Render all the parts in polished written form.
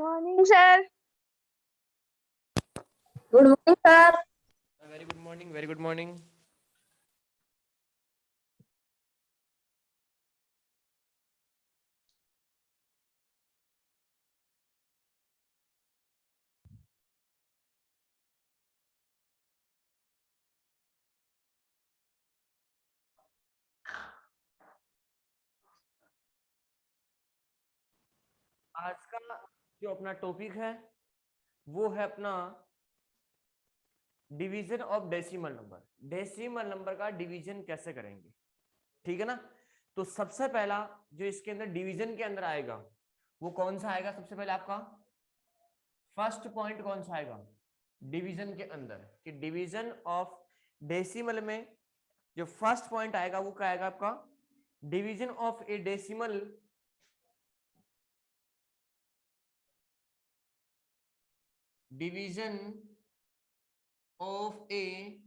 Morning sir. Good morning sir. Very good morning, very good morning. आज का जो अपना टॉपिक है वो है अपना division of decimal number. Decimal number का डिवीजन कैसे करेंगे, ठीक है ना। तो सबसे पहला जो इसके अंदर डिवीजन के अंदर आएगा वो कौन सा आएगा? सबसे पहले आपका फर्स्ट पॉइंट कौन सा आएगा डिवीजन के अंदर? कि डिवीजन ऑफ डेसिमल में जो फर्स्ट पॉइंट आएगा वो क्या आएगा आपका? Division of A decimal division of A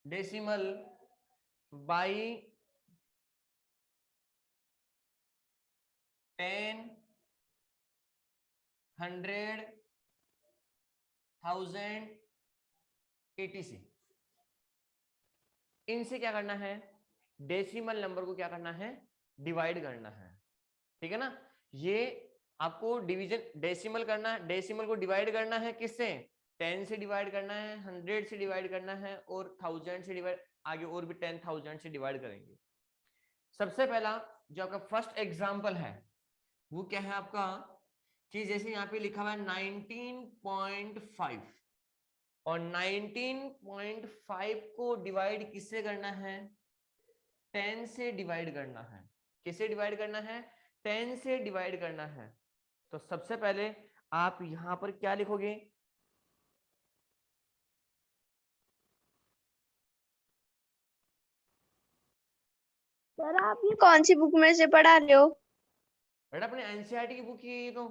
decimal by 10, 100, 1000, etc। इनसे क्या करना है? डेसिमल नंबर को क्या करना है? डिवाइड करना है, ठीक है ना। ये आपको डिवीजन डेसिमल करना है, डेसिमल को डिवाइड करना है किससे? 10 से डिवाइड करना है, 100 से डिवाइड करना है और 1000 से डिवाइड, आगे और भी 10,000 से डिवाइड करेंगे। सबसे पहला जो आपका फर्स्ट एग्जांपल है वो क्या है आपका? कि जैसे यहाँ पे लिखा हुआ है 19.5 और 19.5 को डिवाइड किससे करना है? 10 से डिवाइड करना है। किससे डिवाइड करना है? 10 से डिवाइड करना है। तो सबसे पहले आप यहां पर क्या लिखोगे? सर आप ये कौन सी बुक में से पढ़ा रहे हो? बेटा अपने एनसीईआरटी की बुक ही है ये तो।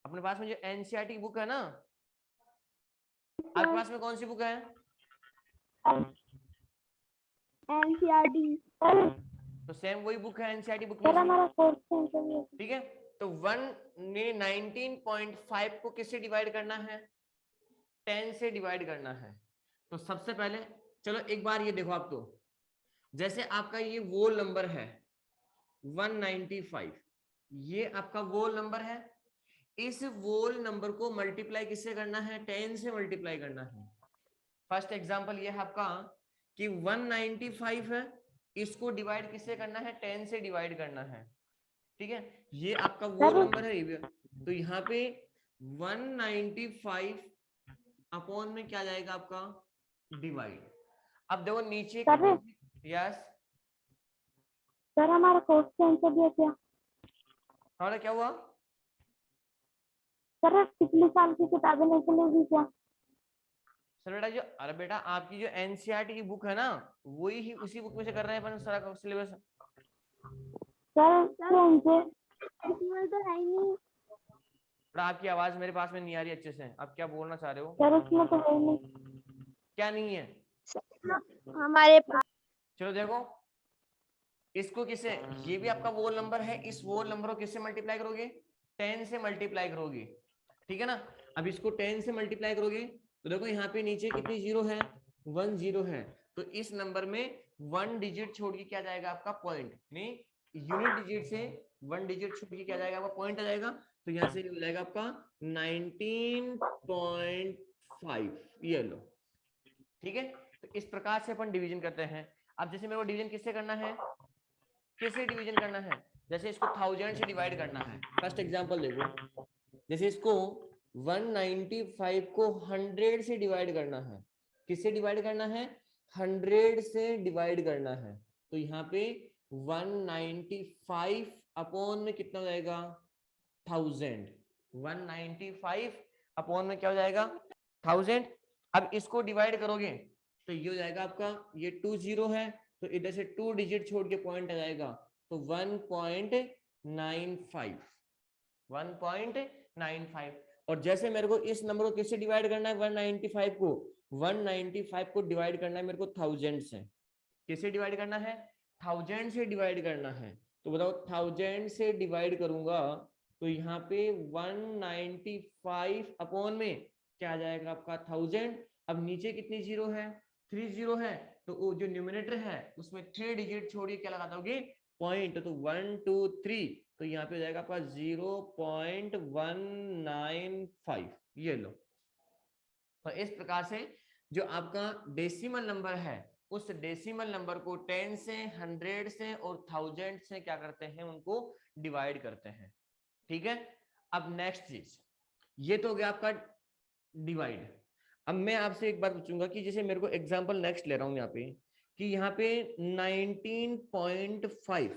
अपने पास में जो एनसीईआरटी की बुक है ना, आपके पास में कौन सी बुक है? एनसीईआरटी। तो सेम वही बुक है एनसीईआरटी बुक में, ठीक है। तो 19.5 को किससे डिवाइड करना है? 10 से डिवाइड करना है। तो सबसे पहले चलो एक बार ये देखो आप, तो जैसे आपका ये वोल नंबर है 195, ये आपका वोल नंबर है। इस वोल नंबर को मल्टीप्लाई किससे करना है? 10 से मल्टीप्लाई करना है। फर्स्ट एग्जांपल ये है आपका कि 195 है, इसको डिवाइड किससे करना है? 10 से डिवाइड करना है, ठीक है। ये आपका वोल नंबर है ये। तो यहाँ पे 195 अपॉन में क्या जाएगा आपका? डिवाइड। अब देखो नीचे यस सर हमारा क्वेश्चन आंसर दिया क्या? हमारा क्या हुआ? सर पिछले साल की किताबें नहीं चलेगी क्या? सर बेटा जो, अरे बेटा आपकी जो एनसीईआरटी की बुक है ना, वही ही उसी बुक में से कर रहे हैं अपन सारा सिलेबस। सर तो तो है ही नहीं। बेटा आपकी आवाज मेरे पास में नहीं आ रही अच्छे से, आप क्या बोलना चाह रहे हो? सर उसमें तो है नहीं। क्या नहीं है? हमारे पास चलो देखो, इसको किसे, ये भी आपका वोल नंबर है, इस वोल नंबर को किससे मल्टीप्लाई करोगे? 10 से मल्टीप्लाई करोगे, ठीक है ना। अब इसको 10 से मल्टीप्लाई करोगे तो देखो यहाँ पे नीचे कितनी जीरो है? 1 जीरो है। तो इस नंबर में 1 डिजिट छोड़ के क्या जाएगा आपका? पॉइंट, नहीं यूनिट डिजिट से 1 डिजिट छोड़ के क्या जाएगा आपका? पॉइंट आ जाएगा। तो यहाँ से हो जाएगा आपका 19.5, ये लो, ठीक है। तो इस प्रकार से अपन डिवीजन करते हैं। अब जैसे मेरे को डिवीजन किससे करना है? किससे डिवीजन करना है? जैसे इसको 1000 से डिवाइड करना है। फर्स्ट एग्जांपल देखो, जैसे इसको 195 को 100 से डिवाइड करना है। किससे डिवाइड करना है? 100 से डिवाइड करना है। तो यहाँ पे 195 अपॉन में कितना हो जाएगा? 1000। 195 अपॉन में क्या हो जाएगा? 1000। अब इसको डिवाइड करोगे तो ये हो जाएगा आपका, ये 2 जीरो है तो इधर से 2 डिजिट छोड़ के पॉइंट आ जाएगा। तो 1.95, 1.95। और जैसे मेरे को इस नंबर को किससे डिवाइड करना है? 195 को 195 को डिवाइड करना है मेरे को 1000 से। किससे डिवाइड करना है? 1000 से डिवाइड करना है। तो बताओ 1000 से डिवाइड करूंगा तो यहाँ पे 195 अपॉन में क्या आ जाएगा आपका 1000। अब नीचे कितनी जीरो है? 3 जीरो है, तो वो जो न्यूमरेटर है उसमें 3 डिजिट छोड़िए, क्या लगा दोगे? पॉइंट। तो 1 2 3, तो यहाँ पे हो जाएगा आपका 0.195। ये लो। तो इस प्रकार से जो आपका डेसिमल नंबर है उस डेसिमल नंबर को 10 से 100 से और 1000 से क्या करते हैं, उनको डिवाइड करते हैं। ठीक है। अब नेक्स्ट चीज, ये तो हो गया आपका डिवाइड। अब मैं आपसे एक बात पूछूंगा कि जैसे मेरे को एग्जांपल नेक्स्ट ले रहा हूं यहाँ पे कि यहाँ पे 19.5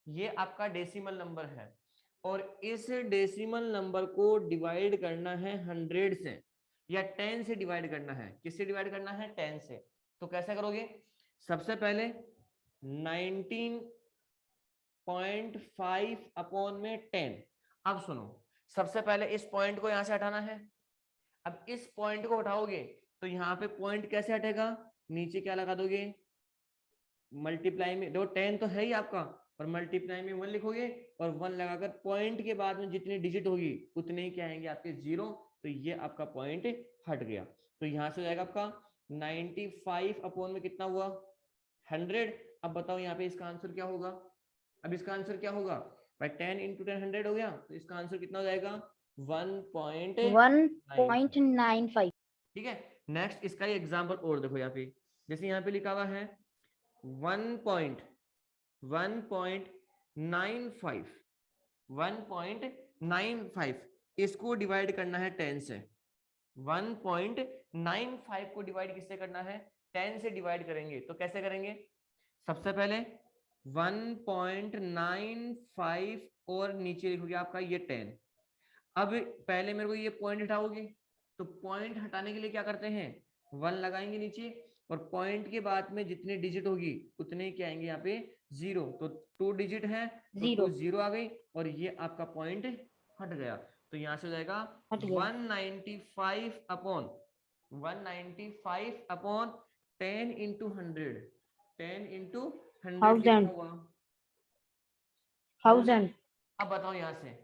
ये आपका डेसिमल नंबर है और इस डेसिमल नंबर को डिवाइड करना है 100 से या 10 से डिवाइड करना है। किससे डिवाइड करना है? 10 से। तो कैसे करोगे? सबसे पहले 19.5 अपॉन में 10। अब सुनो, सबसे पहले इस पॉइंट को यहां से हटाना है। अब इस पॉइंट को हटाओगे तो यहाँ पे पॉइंट कैसे हटेगा? नीचे क्या लगा दोगे? मल्टीप्लाई में, देखो 10 तो है ही आपका, और मल्टीप्लाई में 1 लिखोगे और 1 लगाकर पॉइंट के बाद में जितनी डिजिट होगी उतने ही क्या आएंगे आपके 0। तो ये आपका पॉइंट हट गया। तो यहाँ से हो जाएगा आपका 95 अपॉन में कितना हुआ? 100। अब बताओ यहाँ पे इसका आंसर क्या होगा? अब इसका आंसर क्या होगा भाई? 10 इंटू 10 100 हो गया, तो इसका आंसर कितना हो जाएगा? 1.95। 1.95। ठीक है। नेक्स्ट इसका ही एग्जांपल और देखो यहाँ पे, जैसे यहाँ पे लिखा हुआ है 1.95 इसको डिवाइड करना है 10 से। 1.95 को डिवाइड किससे करना है? 10 से डिवाइड करेंगे। तो कैसे करेंगे? सबसे पहले 1.95 और नीचे लिखोगे आपका ये 10। अब पहले मेरे को ये पॉइंट हटाओगे, तो पॉइंट हटाने के लिए क्या करते हैं? 1 लगाएंगे नीचे और पॉइंट के बाद में जितने डिजिट होगी उतने ही क्या आएंगे यहाँ पे? 0। तो 2 डिजिट है तो 2 0 आ गई और ये आपका पॉइंट हट गया। तो यहाँ से हो जाएगा 195 अपॉन 10 इंटू 100। 10 इंटू 100 कितना हुआ? 1000। अब बताओ यहाँ से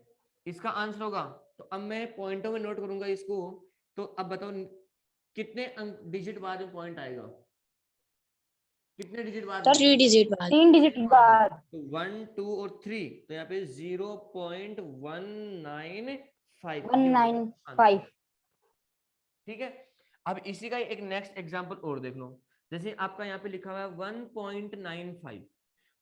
इसका आंसर होगा। तो अब मैं पॉइंटों में नोट करूंगा इसको। तो अब बताओ कितने डिजिट बाद में पॉइंट आएगा? कितने डिजिट बाद में? 3 डिजिट बाद। 3 डिजिट बाद। तो 1 2 और 3, तो यहाँ पे 0.195। 195। ठीक है। अब इसी का एक नेक्स्ट एग्जांपल और देख लो। जैसे आपका यहाँ पे लिखा हुआ है 1.95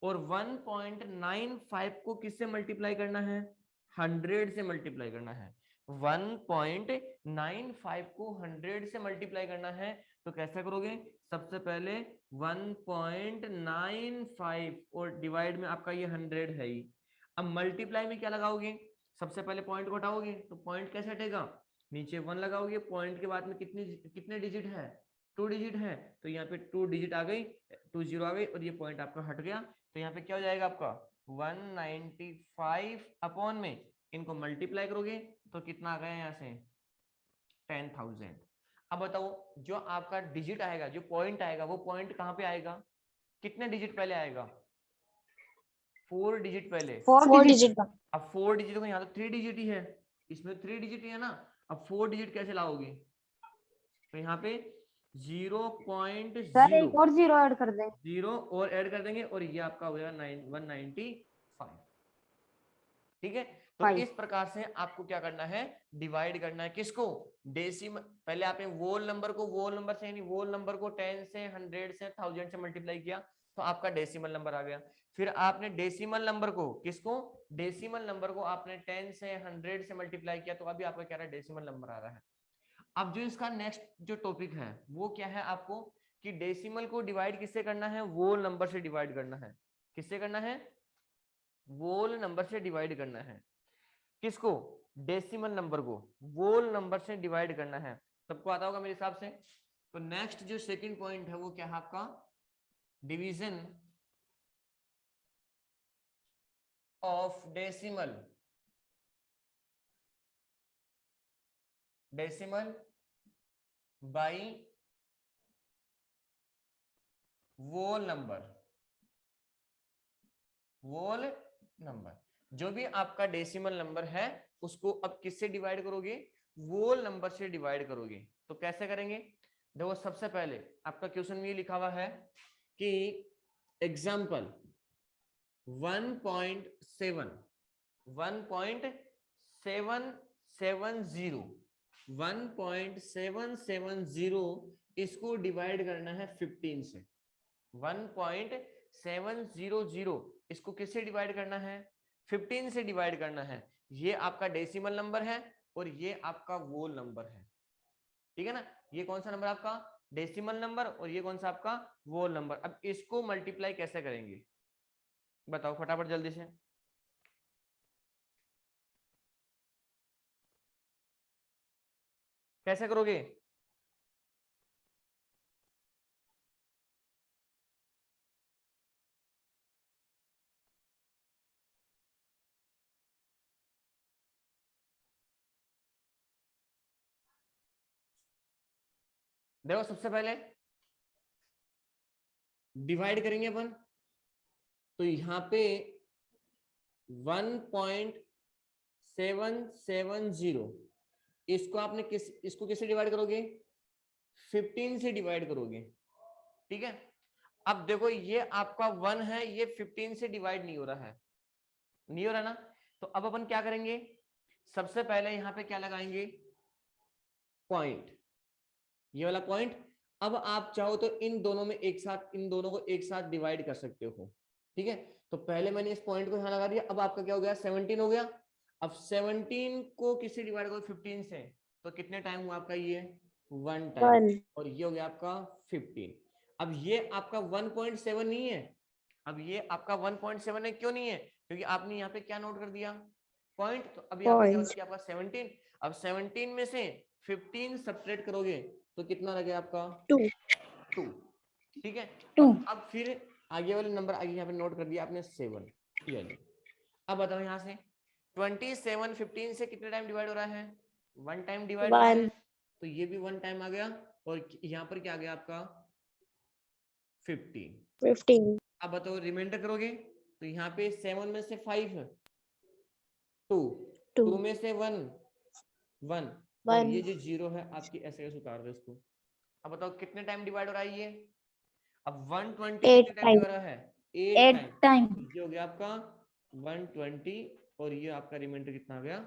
और 1.95 को किससे मल्टीप्लाई करना है? 100 से मल्टीप्लाई करना है। 1.95 को 100 से मल्टीप्लाई करना है। तो कैसा करोगे? सबसे पहले 1.95 और डिवाइड में आपका ये 100 है ही। अब मल्टीप्लाई में क्या लगाओगे? सबसे पहले पॉइंट को हटाओगे, तो पॉइंट कैसे हटेगा? नीचे 1 लगाओगे, पॉइंट के बाद में कितने डिजिट है? 2 डिजिट है, तो यहाँ पे 2 डिजिट आ गई, 2 0 आ गई और ये पॉइंट आपका हट गया। तो यहाँ पे क्या हो जाएगा आपका? 195 अपॉन में इनको मल्टीप्लाई करोगे तो कितना आ गया यहाँ से? 10,000। अब बताओ जो आपका डिजिट आएगा, जो पॉइंट आएगा, वो पॉइंट कहाँ पे आएगा? कितने डिजिट पहले आएगा? 4 डिजिट पहले। 4 डिजिट। अब 4 डिजिट को, यहाँ तो 3 डिजिट ही है, इसमें 3 डिजिट ही है ना। अब 4 डिजिट कैसे लाओगे? तो यहाँ पे 0.0 सर एक और 0 ऐड कर दें। 0 और ऐड कर देंगे और ये आपका हो जाएगा 195। ठीक है। तो इस प्रकार से आपको क्या करना है? डिवाइड करना है। किसको? डेसिमल। पहले आपने वोल नंबर को वोल नंबर से, यानी वोल नंबर को 10 से 100 से 1000 से मल्टीप्लाई किया तो आपका डेसिमल नंबर आ गया। फिर आपने डेसिमल नंबर को, किसको? डेसिमल नंबर को आपने 10 से 100 से मल्टीप्लाई किया तो अभी आपका क्या रहा है? डेसिमल नंबर आ रहा है। अब जो इसका नेक्स्ट जो टॉपिक है वो क्या है आपको, कि डेसिमल को डिवाइड किससे करना है? वोल नंबर से डिवाइड करना है। किससे करना है? वोल नंबर से डिवाइड करना है। किसको? डेसिमल नंबर को वोल नंबर से डिवाइड करना है। सबको आता होगा मेरे हिसाब से। तो नेक्स्ट जो सेकंड पॉइंट है वो क्या है आपका? Division of decimal by whole number. जो भी आपका डेसिमल नंबर है उसको अब किससे डिवाइड करोगे? वोल नंबर से डिवाइड करोगे। तो कैसे करेंगे? देखो सबसे पहले आपका क्वेश्चन में लिखा हुआ है कि एग्जाम्पल 1.770 इसको डिवाइड करना है 15 से। 1.700 इसको किससे डिवाइड करना है? 15 से डिवाइड करना है। ये आपका डेसिमल नंबर है और ये आपका वोल नंबर है, ठीक है ना। ये कौन सा नंबर आपका? डेसिमल नंबर, और ये कौन सा आपका? वोल नंबर। अब इसको मल्टीप्लाई कैसे करेंगे बताओ फटाफट जल्दी से। कैसे करोगे? देखो सबसे पहले डिवाइड करेंगे अपन, तो यहां पे 1.770 इसको आपने इसको किससे डिवाइड करोगे? 15 से डिवाइड करोगे, ठीक है। अब देखो ये आपका 1 है, ये 15 से डिवाइड नहीं हो रहा है, नहीं हो रहा ना। तो अब अपन क्या करेंगे? सबसे पहले यहां पे क्या लगाएंगे? पॉइंट, ये वाला पॉइंट। अब आप चाहो तो इन दोनों में एक साथ, इन दोनों को एक साथ डिवाइड कर सकते हो, ठीक है। तो पहले मैंने इस पॉइंट को यहां लगा दिया। अब आपका क्या हो गया? 17 हो गया। अब 17 को किससे डिवाइड करो? 15 से। तो कितने टाइम हुआ आपका? ये 1 टाइम। 1 और ये हो गया आपका 15। अब ये आपका 1.7 नहीं है, अब ये आपका 1.7 है। क्यों नहीं है? क्योंकि आपने यहाँ पे क्या नोट कर दिया? पॉइंट। तो अब यहाँ पे क्या पॉइंट बच गया आपका? 17। अब 17 में से 15 सब्ट्रैक्ट करोगे तो कितना लगेगा आपका? 2 2, ठीक है। 2 अब फिर आगे वाले नंबर आगे यहाँ पे नोट कर दिया आपने 7, ये लो। अब बताओ यहाँ से 27 15 से कितने टाइम डिवाइड हो रहा है? 1 टाइम डिवाइड हो रहा है। 1 तो ये भी 1 टाइम आ गया, और यहाँ पर क्या आ गया आपका? 15। 15 अब बताओ रिमाइंडर करोगे तो यहाँ पे 7 में से 5 2, 2 में से 1 1, और ये 1 जो 0 है आपकी ऐसे कैसे उतार दो इसको। अब बताओ कितने टाइम डिवाइड हो रहा है ये? अब 120 8 कितने टाइम टाइम डिवाइड हो रहा है? 8 8 टाइम। टाइम ये हो गया आपका 120, और ये आपका रिमाइंडर कितना आ गया?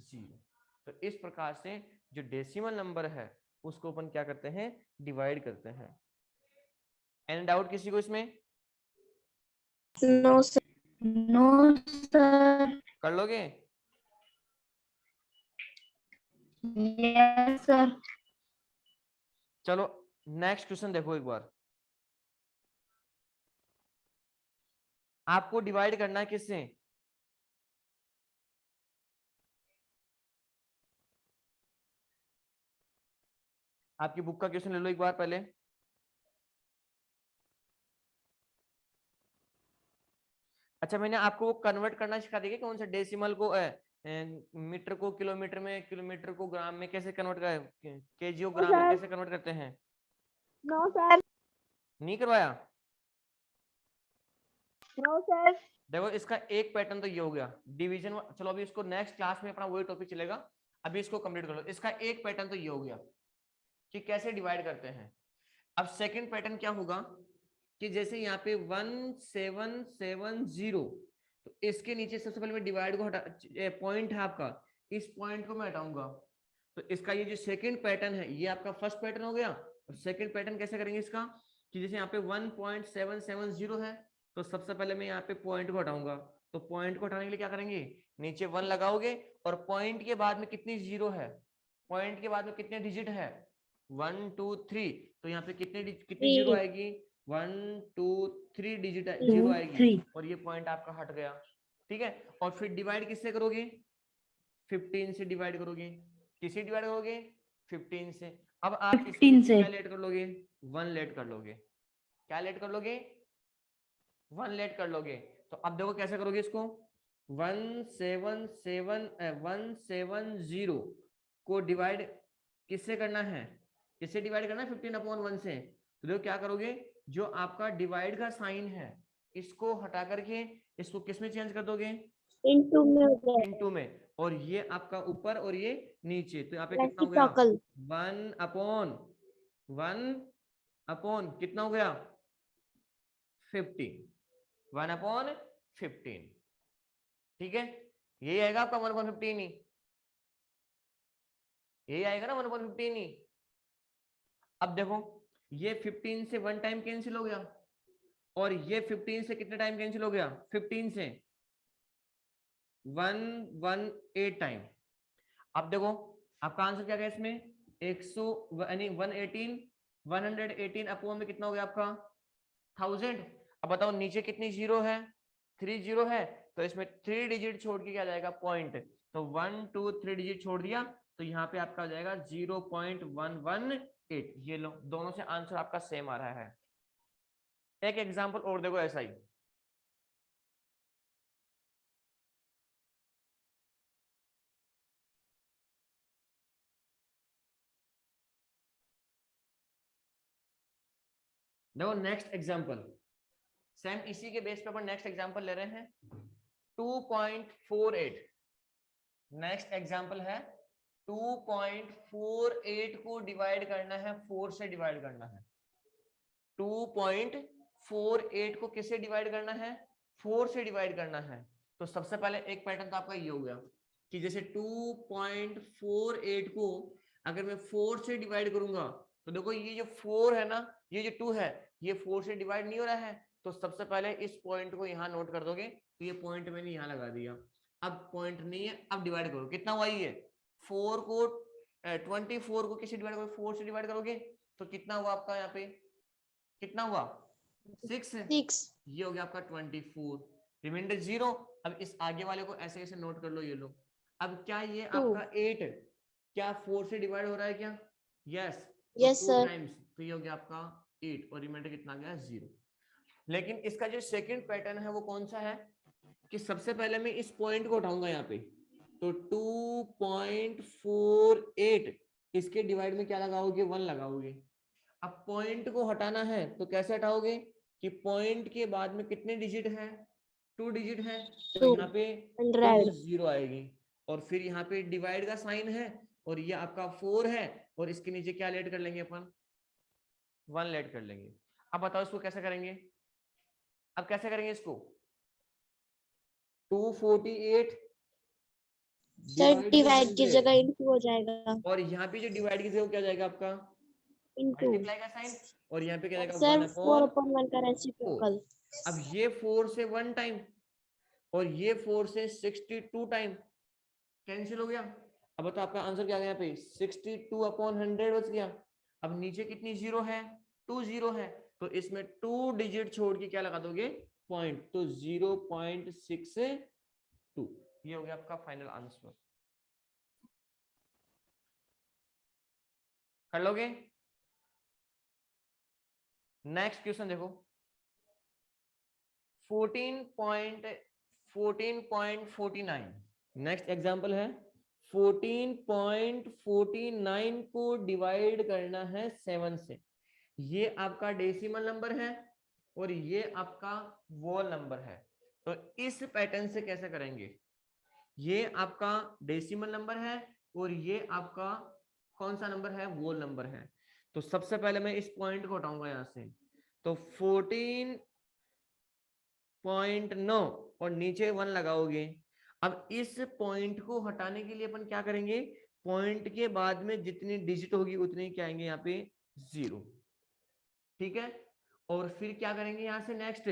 0। तो इस प्रकार से जो डेसिमल नंबर है उसको अपन क्या करते हैं? डिवाइड करते हैं। एनी डाउट किसी को इसमें? नो सर नो सर कर लोगे? यस सर चलो नेक्स्ट क्वेश्चन देखो एक बार। आपको डिवाइड करना है किससे? आपकी बुक का क्वेश्चन ले लो एक बार पहले। अच्छा मैंने आपको वो कन्वर्ट करना सिखा दिया, कौन सा डेसिमल को मीटर को किलोमीटर में, किलोमीटर को ग्राम में कैसे कन्वर्ट कर, केजीओग्राम में कैसे कन्वर्ट करते हैं? नो सर नहीं करवाया? नो सर देखो इसका एक पैटर्न तो ये हो गया डिवीजन। चलो अभी इसको नेक्स्ट क्लास में अपना वही टॉपिक चलेगा, अभी इसको कंप्लीट कर लो। इसका एक पैटर्न तो ये हो गया कि कैसे डिवाइड करते हैं। अब सेकंड पैटर्न क्या होगा कि जैसे यहाँ पे 1770, तो इसके नीचे सबसे पहले मैं डिवाइड को हटा, पॉइंट है आपका, इस पॉइंट को मैं हटाऊंगा। तो इसका ये जो सेकंड पैटर्न है ये आपका फर्स्ट पैटर्न हो गया। और सेकंड पैटर्न कैसे करेंगे इसका कि जैसे यहाँ पे 1.770 है, तो सबसे पहले मैं यहाँ पे पॉइंट को हटाऊंगा। तो पॉइंट को हटाने के लिए क्या करेंगे? नीचे 1 लगाओगे, और पॉइंट के बाद में कितनी जीरो है? पॉइंट के बाद में कितने डिजिट है? 1 2 3। तो यहाँ पे कितनी जीरो 3 आएगी? 1 2 3 डिजिट 2 जीरो आएगी, 3 और ये पॉइंट आपका हट गया, ठीक है। और फिर डिवाइड किससे करोगे? 15 से डिवाइड करोगे। किससे डिवाइड करोगे? 15 से। अब आप इसके 15 नीचे से क्या लेट कर लोगे? 1 लेट कर लोगे। क्या लेट कर लोगे? 1 लेट कर लोगे। तो अब देखो कैसे करोगे इसको। 170 को डिवाइड किससे करना है? किससे डिवाइड करना है 15/1 से। तो देखो क्या करोगे, जो आपका डिवाइड का साइन है इसको हटा करके इसको किस में चेंज कर दोगे, इनटू में हो जाएगा, इनटू में, और ये आपका ऊपर और ये नीचे, तो यहाँ पे कितना हो गया, रेसिप्रोकल 1/1 कितना हो गया 15, 1/15। ठीक है, यही आएगा आपका 1/15 ही, यही आएगा ना 1/15 ही। अब देखो ये 15 से 1 टाइम कैंसिल हो गया, और ये 15 से कितने टाइम कैंसिल हो गया, 15 से 118 टाइम। अब देखो आपका आंसर क्या गया इसमें, 100 यानी 118 अपॉन में कितना हो गया आपका 1000। अब बताओ नीचे कितनी जीरो है, 3 जीरो है, तो इसमें 3 डिजिट छोड़ के क्या जाएगा पॉइंट, तो 1 2 3 डिजिट छोड़ दिया, तो यहाँ पे आपका हो जाएगा 0.118। ये लो दोनों से आंसर आपका सेम आ रहा है। एक एग्जांपल और देखो ऐसा ही, देखो नेक्स्ट एग्जांपल, सेम इसी के बेस पे अपन नेक्स्ट एग्जांपल ले रहे हैं 2.48। नेक्स्ट एग्जांपल है 2.48 को डिवाइड करना है 4 से डिवाइड करना है। 2.48 को किससे डिवाइड करना है, 4 से डिवाइड करना है। तो सबसे पहले एक पैटर्न तो आपका ये हो गया कि जैसे 2.48 को अगर मैं 4 से डिवाइड करूंगा, तो देखो ये जो 4 है ना, ये जो 2 है, ये 4 से डिवाइड नहीं हो रहा है, तो सबसे पहले इस पॉइंट को यहाँ नोट कर दोगे, तो ये पॉइंट मैंने यहाँ लगा दिया। अब पॉइंट नहीं है, अब डिवाइड करो, कितना हुआ ये 4 को 24 को किससे डिवाइड करोगे, 4 से डिवाइड करोगे, तो कितना हुआ आपका यहाँ पे, कितना हुआ 6, ये हो गया आपका 24, रिमाइंडर 0। अब इस आगे वाले को ऐसे ऐसे नोट कर लो, ये लो। अब क्या ये आपका 8 क्या 4 से डिवाइड हो रहा है क्या, यस यस सर, टाइम्स, तो ये हो गया आपका 8 और रिमाइंडर कितना गया 0। लेकिन इसका जो सेकंड पैटर्न है वो कौन सा है कि सबसे पहले मैं इस पॉइंट को उठाऊंगा यहाँ पे, तो 2.48 इसके डिवाइड में क्या लगाओगे 1 लगाओगे। अब पॉइंट को हटाना है तो कैसे हटाओगे कि पॉइंट के बाद में कितने डिजिट है, 2 डिजिट है, तो यहाँ पे 2 0 आएगी, और फिर यहाँ पे डिवाइड का साइन है, और ये आपका 4 है, और इसके नीचे क्या लेट कर लेंगे अपन 1 लेट कर लेंगे। अब बताओ इसको कैसे करेंगे, अब कैसे करेंगे इसको, 248 सर डिवाइड की जगह इनटू हो जाएगा, और यहाँ पे जो डिवाइड की जगह क्या जाएगा आपका इनटू, मल्टीप्लाई का साइन, और यहाँ पे क्या जाएगा सर 1/4। 4/1 का रेसिप्रोकल। अब ये 4 से 1 टाइम और ये 4 से 62 टाइम कैंसिल हो गया। अब बताओ आपका आंसर क्या आ गया यहाँ पे 62/100 बच गया। अब नीचे कितनी जीरो है, 2 जीरो है, तो इसमें 2 डिजिट छोड़ के क्या लगा दोगे पॉइंट, तो 0.62, ये हो गया आपका फाइनल आंसर। कर लोगे। नेक्स्ट क्वेश्चन देखो 14.49। नेक्स्ट एग्जांपल है 14.49 को डिवाइड करना है 7 से। ये आपका डेसिमल नंबर है और ये आपका वोल नंबर है, तो इस पैटर्न से कैसे करेंगे, ये आपका डेसिमल नंबर है और ये आपका कौन सा नंबर है, वोल नंबर है। तो सबसे पहले मैं इस पॉइंट को हटाऊंगा यहां से, तो 14.9 और नीचे 1 लगाओगे। अब इस पॉइंट को हटाने के लिए अपन क्या करेंगे, पॉइंट के बाद में जितनी डिजिट होगी उतने क्या आएंगे यहाँ पे 0, ठीक है। और फिर क्या करेंगे यहां से नेक्स्ट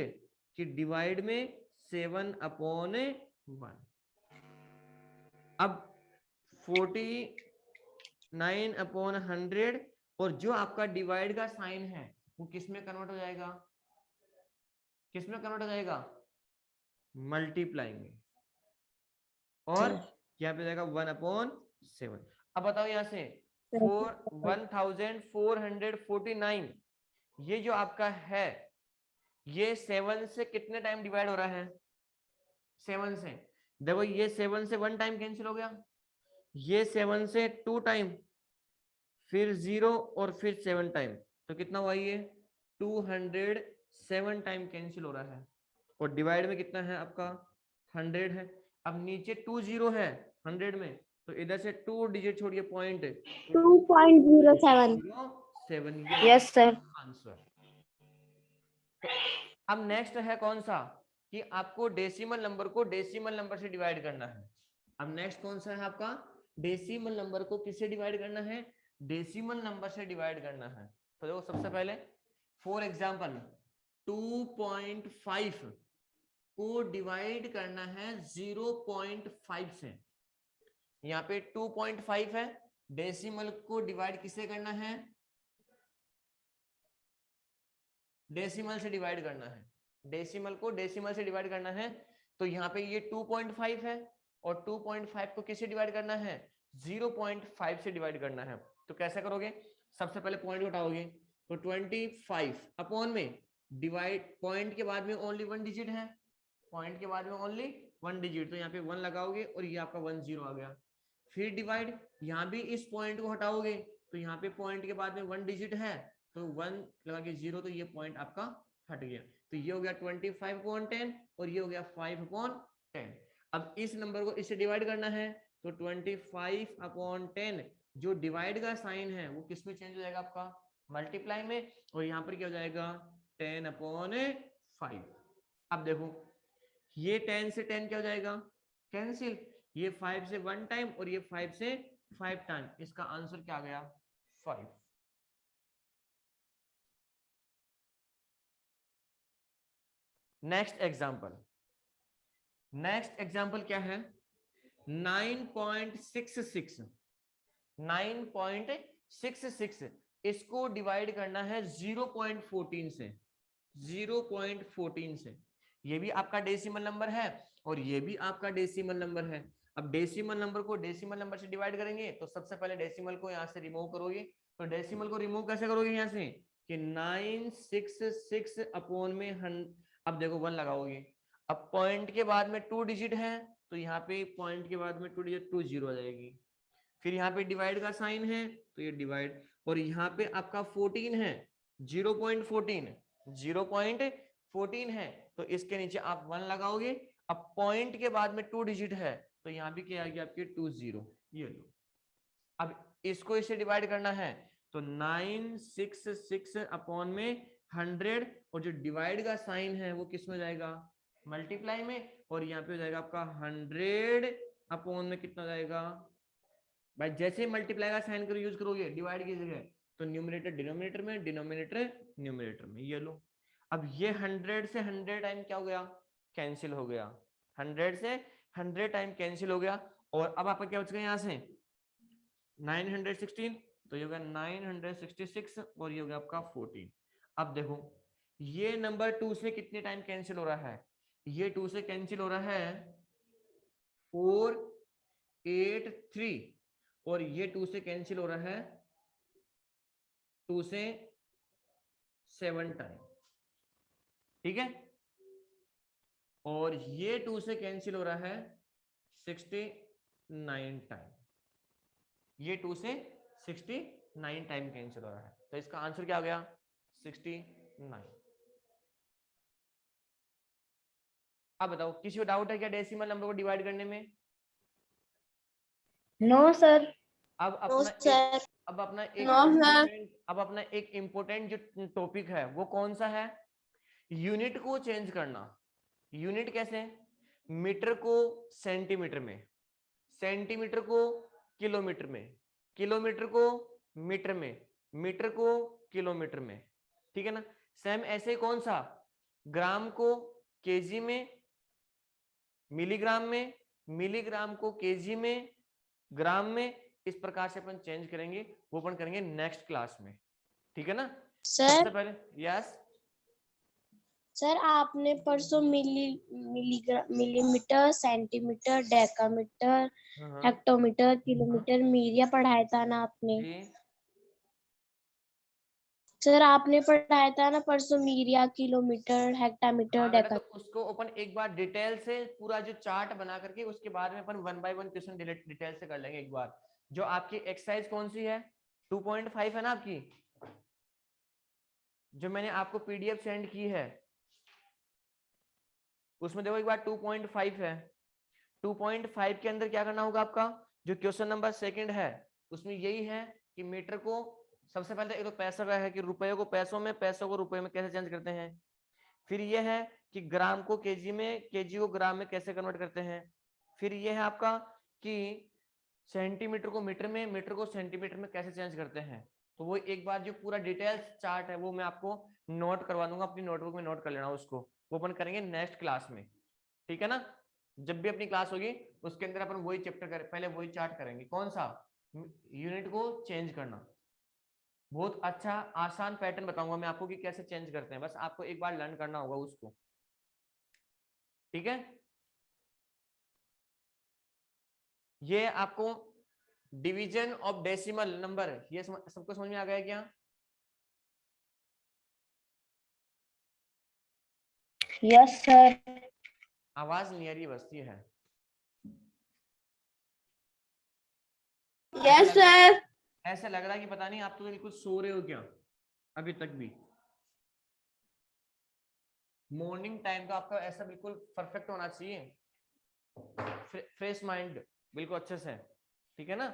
कि डिवाइड में 7/1। अब 49/100 और जो आपका डिवाइड का साइन है वो किस में कन्वर्ट हो जाएगा, किस में कन्वर्ट हो जाएगा, मल्टीप्लाई में, और यहाँ पे जाएगा 1/7। अब बताओ यहाँ से 1449 ये जो आपका है ये 7 से कितने टाइम डिवाइड हो रहा है, 7 से, देखो ये 7 से 1 टाइम कैंसिल हो गया, ये 7 से 2 टाइम, फिर 0 और फिर 7 टाइम, तो कितना हुआ ये 207 टाइम कैंसिल हो रहा है। और डिवाइड में कितना है आपका 100 है। अब नीचे 20 है 100 में, तो इधर से 2 डिजिट छोड़िए पॉइंट, 2.07। 7 yes sir. आंसर। तो अब नेक्स्ट है कौन सा कि आपको डेसिमल नंबर को डेसिमल नंबर से डिवाइड करना है। अब नेक्स्ट कौन सा है आपका, डेसिमल नंबर को किससे डिवाइड करना है, डेसिमल नंबर से डिवाइड करना है। तो देखो सबसे पहले फॉर एग्जांपल 2.5 को डिवाइड करना है 0.5 से। यहाँ पे 2.5 है, डेसिमल को डिवाइड किससे करना है, डेसिमल से डिवाइड करना है। डेसिमल को डेसिमल से डिवाइड करना है, तो यहाँ पे ये 2.5 है और 2.5 को किससे डिवाइड करना है, 0.5 से डिवाइड करना है। तो कैसे करोगे, सबसे पहले पॉइंट उठाओगे, तो 25 अपॉन में डिवाइड, पॉइंट के बाद में ओनली 1 डिजिट है, पॉइंट के बाद में ओनली 1 डिजिट, तो यहाँ पे 1 लगाओगे और ये आपका 10 आ गया। फिर डिवाइड, यहाँ भी इस पॉइंट को हटाओगे, तो यहाँ पे पॉइंट के बाद में 1 डिजिट है, तो 1 लगा के 0, तो ये पॉइंट आपका हट गया। तो ये हो गया 25/10 और ये हो गया 5/10। अब इस नंबर को इससे डिवाइड करना है, तो 25/10 जो डिवाइड का साइन है वो किस में चेंज हो जाएगा आपका, मल्टीप्लाई में, और यहाँ पर क्या हो जाएगा 10/5। अब देखो ये 10 से 10 क्या हो जाएगा, कैंसिल, ये 5 से 1 टाइम और ये 5 से 5 टाइम, इसका आंसर क्या आ गया 5। नेक्स्ट एग्जांपल, नेक्स्ट एग्जांपल क्या है 9.66, 9.66 इसको डिवाइड करना है 0.14 से, 0.14 से। ये भी आपका डेसिमल नंबर है और ये भी आपका डेसिमल नंबर है। अब डेसिमल नंबर को डेसिमल नंबर से डिवाइड करेंगे, तो सबसे पहले डेसिमल को यहाँ से रिमूव करोगे। तो डेसिमल को रिमूव कैसे करोगे यहाँ से कि 966 अपॉन में अब देखो 1 लगाओगे, अब पॉइंट के बाद में 2 डिजिट है, तो यहाँ पे पॉइंट के बाद में 2 डिजिट 20 आ जाएगी। फिर यहाँ पे डिवाइड का साइन है, तो ये डिवाइड, और यहाँ पे आपका 14 है, 0.14 है, तो इसके नीचे आप 1 लगाओगे। अब पॉइंट के बाद में 2 डिजिट है, तो यहाँ भी क्या आ गया आपके 20, ये लो। अब इसको इससे डिवाइड करना है, तो 966 अपॉन में 100, और जो डिवाइड का साइन है वो किस में जाएगा, मल्टीप्लाई में, और यहाँ पे हो जाएगा आपका 100 अपॉन में कितना जाएगा भाई, जैसे मल्टीप्लाई का साइन करो यूज करोगे डिवाइड की जगह, तो न्यूमरेटर डिनोमिनेटर में, डिनोमिनेटर न्यूमरेटर में, ये लो। अब ये 100 से 100 टाइम क्या हो गया, कैंसिल हो गया, 100 से 100 टाइम कैंसिल हो गया। और अब आपका क्या बच गया यहाँ से 916, तो ये होगा 966 और ये हो गया आपका 14। अब देखो ये नंबर 2 से कितने टाइम कैंसिल हो रहा है, ये 2 से कैंसिल हो रहा है 483, और ये 2 से कैंसिल हो रहा है 2 से 7 टाइम, ठीक है। और ये 2 से कैंसिल हो रहा है 69 टाइम, ये 2 से 69 टाइम कैंसिल हो रहा है, तो इसका आंसर क्या हो गया 69। अब बताओ किसी को डाउट है क्या डेसिमल नंबर को डिवाइड करने में? No sir. अब अपना एक इम्पोर्टेंट जो टॉपिक है वो कौन सा है, यूनिट को चेंज करना। यूनिट कैसे, मीटर को सेंटीमीटर में, सेंटीमीटर को किलोमीटर में, किलोमीटर को मीटर में, मीटर को किलोमीटर में, ठीक है ना। सेम ऐसे कौन सा, ग्राम को केजी में, मिलीग्राम में, मिलीग्राम को केजी में, ग्राम में, इस प्रकार से अपन चेंज करेंगे, वो अपन करेंगे नेक्स्ट क्लास में, ठीक है ना। सबसे पहले यस सर आपने परसों millimetre, centimetre, decametre, hectometre, kilometre, myria पढ़ाया था ना आपने? सर आपने पढ़ाया था ना परसों मीरिया, किलोमीटर, हेक्टामीटर, तो उसको अपन एक बार डिटेल से पूरा जो चार्ट बना करके उसके बाद में अपन 1 बाय 1 क्वेश्चन डिटेल से कर लेंगे एक बार। जो आपकी एक्सरसाइज कौन सी है 2.5 है ना आपकी, जो मैंने आपको पीडीएफ सेंड की है उसमें देखो एक बार 2.5 है। 2.5 के अंदर क्या करना होगा आपका, जो क्वेश्चन नंबर सेकंड है उसमें यही है कि मीटर को सबसे पहले एक तो पैसा का है कि रुपए को पैसों में, पैसों को रुपए में कैसे चेंज करते हैं। फिर ये है कि ग्राम को केजी में, केजी को ग्राम में कैसे कन्वर्ट करते हैं। फिर ये है आपका कि सेंटीमीटर को मीटर में, मीटर को सेंटीमीटर में कैसे चेंज करते हैं। तो वो एक बार जो पूरा डिटेल्स चार्ट है वो मैं आपको नोट करवा दूंगा, अपनी नोटबुक में नोट कर लेना उसको, वो अपन करेंगे नेक्स्ट क्लास में, ठीक है ना। जब भी अपनी क्लास होगी उसके अंदर अपन वही चैप्टर करें, पहले वही चार्ट करेंगे, कौन सा, यूनिट को चेंज करना। बहुत अच्छा आसान पैटर्न बताऊंगा मैं आपको कि कैसे चेंज करते हैं, बस आपको एक बार लर्न करना होगा उसको, ठीक है। ये आपको डिवीजन ऑफ डेसिमल नंबर, ये सबको समझ में आ गया क्या? Yes sir. आवाज नहीं आ रही, बसती है। Yes sir. ऐसा लग रहा है कि पता नहीं आप तो बिल्कुल सो रहे हो क्या अभी तक भी। मॉर्निंग टाइम का आपका ऐसा बिल्कुल परफेक्ट होना चाहिए, फ्रेश माइंड बिल्कुल अच्छे से, ठीक है ना।